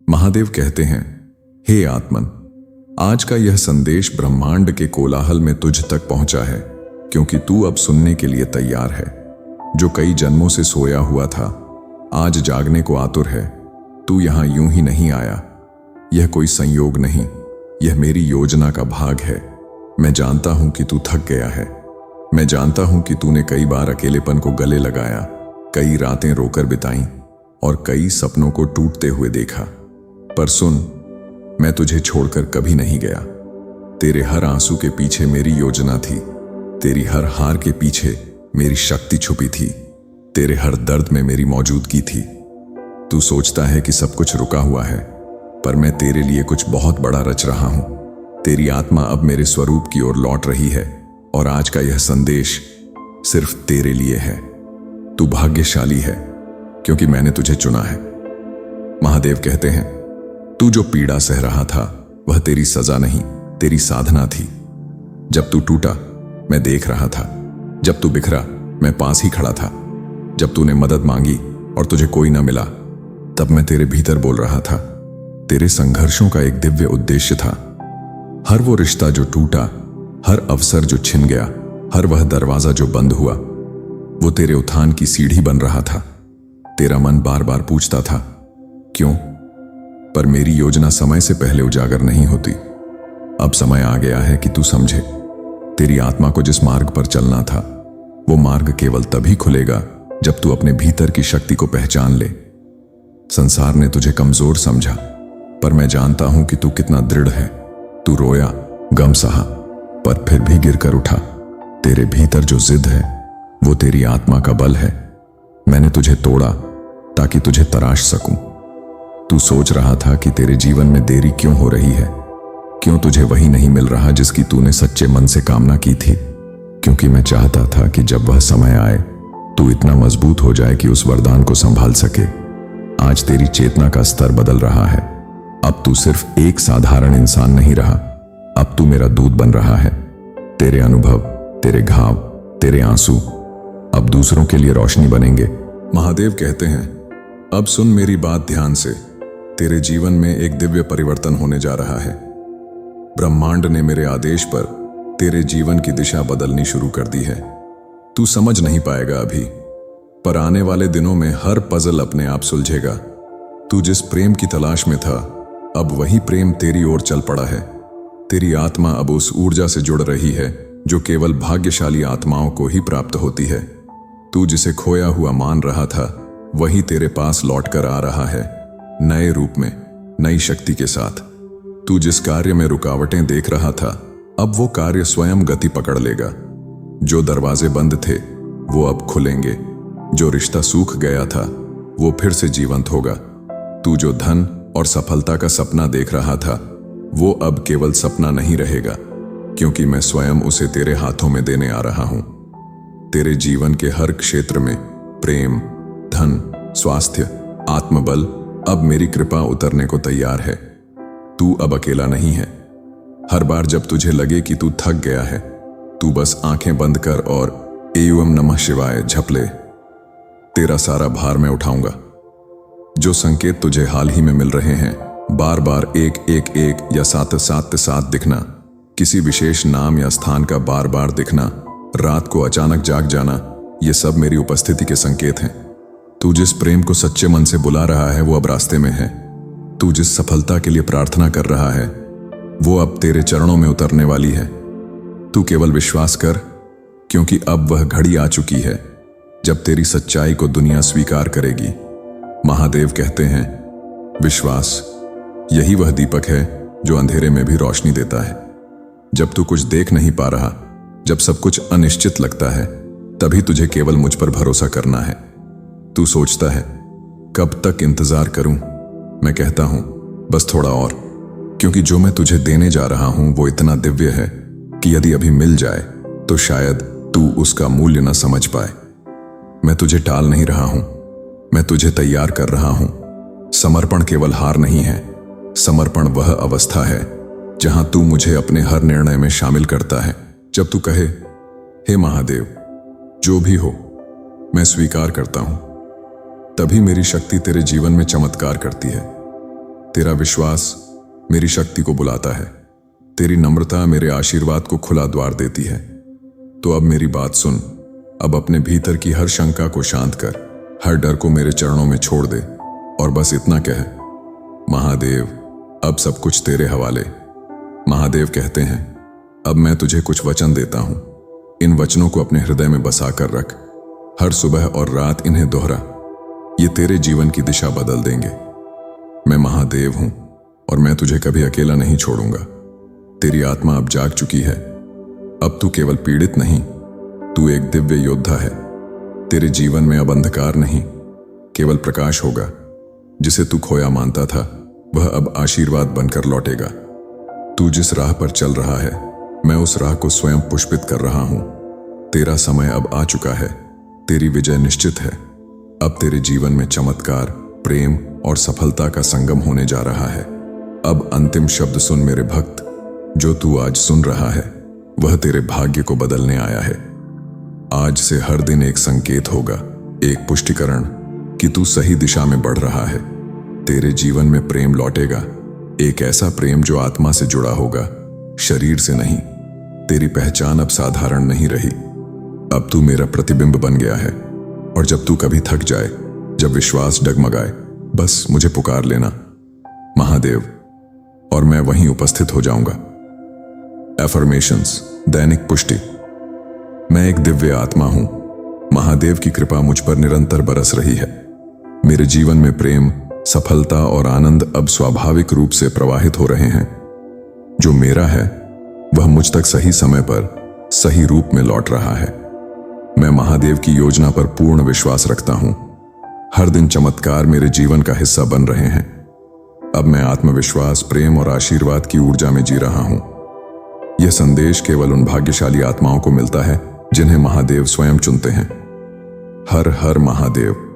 महादेव कहते हैं, हे आत्मन, आज का यह संदेश ब्रह्मांड के कोलाहल में तुझ तक पहुंचा है, क्योंकि तू अब सुनने के लिए तैयार है। जो कई जन्मों से सोया हुआ था, आज जागने को आतुर है। तू यहां यूं ही नहीं आया। यह कोई संयोग नहीं, यह मेरी योजना का भाग है। मैं जानता हूं कि तू थक गया है। मैं जानता हूं कि तूने कई बार अकेलेपन को गले लगाया, कई रातें रोकर बिताई और कई सपनों को टूटते हुए देखा। पर सुन, मैं तुझे छोड़कर कभी नहीं गया। तेरे हर आंसू के पीछे मेरी योजना थी। तेरी हर हार के पीछे मेरी शक्ति छुपी थी। तेरे हर दर्द में मेरी मौजूदगी थी। तू सोचता है कि सब कुछ रुका हुआ है, पर मैं तेरे लिए कुछ बहुत बड़ा रच रहा हूं। तेरी आत्मा अब मेरे स्वरूप की ओर लौट रही है और आज का यह संदेश सिर्फ तेरे लिए है। तू भाग्यशाली है, क्योंकि मैंने तुझे चुना है। महादेव कहते हैं, तू जो पीड़ा सह रहा था वह तेरी सजा नहीं, तेरी साधना थी। जब तू टूटा, मैं देख रहा था। जब तू बिखरा, मैं पास ही खड़ा था। जब तूने मदद मांगी और तुझे कोई ना मिला, तब मैं तेरे भीतर बोल रहा था। तेरे संघर्षों का एक दिव्य उद्देश्य था। हर वो रिश्ता जो टूटा, हर अवसर जो छिन गया, हर वह दरवाजा जो बंद हुआ, वो तेरे उत्थान की सीढ़ी बन रहा था। तेरा मन बार बार पूछता था, क्यों? पर मेरी योजना समय से पहले उजागर नहीं होती। अब समय आ गया है कि तू समझे। तेरी आत्मा को जिस मार्ग पर चलना था, वो मार्ग केवल तभी खुलेगा जब तू अपने भीतर की शक्ति को पहचान ले। संसार ने तुझे कमजोर समझा, पर मैं जानता हूं कि तू कितना दृढ़ है। तू रोया, गम सहा, पर फिर भी गिरकर उठा। तेरे भीतर जो जिद है, वो तेरी आत्मा का बल है। मैंने तुझे तोड़ा ताकि तुझे तराश सकूं। तू सोच रहा था कि तेरे जीवन में देरी क्यों हो रही है, क्यों तुझे वही नहीं मिल रहा जिसकी तूने सच्चे मन से कामना की थी। क्योंकि मैं चाहता था कि जब वह समय आए, तू इतना मजबूत हो जाए कि उस वरदान को संभाल सके। आज तेरी चेतना का स्तर बदल रहा है। अब तू सिर्फ एक साधारण इंसान नहीं रहा, अब तू मेरा दूत बन रहा है। तेरे अनुभव, तेरे घाव, तेरे आंसू अब दूसरों के लिए रोशनी बनेंगे। महादेव कहते हैं, अब सुन मेरी बात ध्यान से। तेरे जीवन में एक दिव्य परिवर्तन होने जा रहा है। ब्रह्मांड ने मेरे आदेश पर तेरे जीवन की दिशा बदलनी शुरू कर दी है। तू समझ नहीं पाएगा अभी, पर आने वाले दिनों में हर पजल अपने आप सुलझेगा। तू जिस प्रेम की तलाश में था, अब वही प्रेम तेरी ओर चल पड़ा है। तेरी आत्मा अब उस ऊर्जा से जुड़ रही है जो केवल भाग्यशाली आत्माओं को ही प्राप्त होती है। तू जिसे खोया हुआ मान रहा था, वही तेरे पास लौटकर आ रहा है, नए रूप में, नई शक्ति के साथ। तू जिस कार्य में रुकावटें देख रहा था, अब वो कार्य स्वयं गति पकड़ लेगा। जो दरवाजे बंद थे, वो अब खुलेंगे। जो रिश्ता सूख गया था, वो फिर से जीवंत होगा। तू जो धन और सफलता का सपना देख रहा था, वो अब केवल सपना नहीं रहेगा, क्योंकि मैं स्वयं उसे तेरे हाथों में देने आ रहा हूं। तेरे जीवन के हर क्षेत्र में प्रेम, धन, स्वास्थ्य, आत्मबल अब मेरी कृपा उतरने को तैयार है। तू अब अकेला नहीं है। हर बार जब तुझे लगे कि तू थक गया है, तू बस आंखें बंद कर और एवं नमः शिवाय झप ले। तेरा सारा भार मैं उठाऊंगा। जो संकेत तुझे हाल ही में मिल रहे हैं, बार बार एक एक एक या साथ साथ साथ दिखना, किसी विशेष नाम या स्थान का बार बार दिखना, रात को अचानक जाग जाना, ये सब मेरी उपस्थिति के संकेत हैं। तू जिस प्रेम को सच्चे मन से बुला रहा है, वो अब रास्ते में है। तू जिस सफलता के लिए प्रार्थना कर रहा है, वो अब तेरे चरणों में उतरने वाली है। तू केवल विश्वास कर, क्योंकि अब वह घड़ी आ चुकी है जब तेरी सच्चाई को दुनिया स्वीकार करेगी। महादेव कहते हैं, विश्वास यही वह दीपक है जो अंधेरे में भी रोशनी देता है। जब तू कुछ देख नहीं पा रहा, जब सब कुछ अनिश्चित लगता है, तभी तुझे केवल मुझ पर भरोसा करना है। तू सोचता है, कब तक इंतजार करूं? मैं कहता हूं, बस थोड़ा और, क्योंकि जो मैं तुझे देने जा रहा हूं वो इतना दिव्य है कि यदि अभी मिल जाए तो शायद तू उसका मूल्य न समझ पाए। मैं तुझे टाल नहीं रहा हूं, मैं तुझे तैयार कर रहा हूं। समर्पण केवल हार नहीं है, समर्पण वह अवस्था है जहां तू मुझे अपने हर निर्णय में शामिल करता है। जब तू कहे, हे महादेव, जो भी हो मैं स्वीकार करता हूं, तभी मेरी शक्ति तेरे जीवन में चमत्कार करती है। तेरा विश्वास मेरी शक्ति को बुलाता है। तेरी नम्रता मेरे आशीर्वाद को खुला द्वार देती है। तो अब मेरी बात सुन। अब अपने भीतर की हर शंका को शांत कर, हर डर को मेरे चरणों में छोड़ दे और बस इतना कह, महादेव अब सब कुछ तेरे हवाले। महादेव कहते हैं, अब मैं तुझे कुछ वचन देता हूं। इन वचनों को अपने हृदय में बसा कर रख। हर सुबह और रात इन्हें दोहरा। ये तेरे जीवन की दिशा बदल देंगे। मैं महादेव हूं और मैं तुझे कभी अकेला नहीं छोड़ूंगा। तेरी आत्मा अब जाग चुकी है। अब तू केवल पीड़ित नहीं, तू एक दिव्य योद्धा है। तेरे जीवन में अब अंधकार नहीं, केवल प्रकाश होगा। जिसे तू खोया मानता था वह अब आशीर्वाद बनकर लौटेगा। तू जिस राह पर चल रहा है, मैं उस राह को स्वयं पुष्पित कर रहा हूं। तेरा समय अब आ चुका है। तेरी विजय निश्चित है। अब तेरे जीवन में चमत्कार, प्रेम और सफलता का संगम होने जा रहा है। अब अंतिम शब्द सुन मेरे भक्त। जो तू आज सुन रहा है वह तेरे भाग्य को बदलने आया है। आज से हर दिन एक संकेत होगा, एक पुष्टिकरण कि तू सही दिशा में बढ़ रहा है। तेरे जीवन में प्रेम लौटेगा, एक ऐसा प्रेम जो आत्मा से जुड़ा होगा, शरीर से नहीं। तेरी पहचान अब साधारण नहीं रही। अब तू मेरा प्रतिबिंब बन गया है। और जब तू कभी थक जाए, जब विश्वास डगमगाए, बस मुझे पुकार लेना, महादेव, और मैं वहीं उपस्थित हो जाऊंगा। एफर्मेशंस, दैनिक पुष्टि। मैं एक दिव्य आत्मा हूं। महादेव की कृपा मुझ पर निरंतर बरस रही है। मेरे जीवन में प्रेम, सफलता और आनंद अब स्वाभाविक रूप से प्रवाहित हो रहे हैं। जो मेरा है वह मुझ तक सही समय पर, सही रूप में लौट रहा है। मैं महादेव की योजना पर पूर्ण विश्वास रखता हूं। हर दिन चमत्कार मेरे जीवन का हिस्सा बन रहे हैं। अब मैं आत्मविश्वास, प्रेम और आशीर्वाद की ऊर्जा में जी रहा हूं। यह संदेश केवल उन भाग्यशाली आत्माओं को मिलता है जिन्हें महादेव स्वयं चुनते हैं। हर हर महादेव।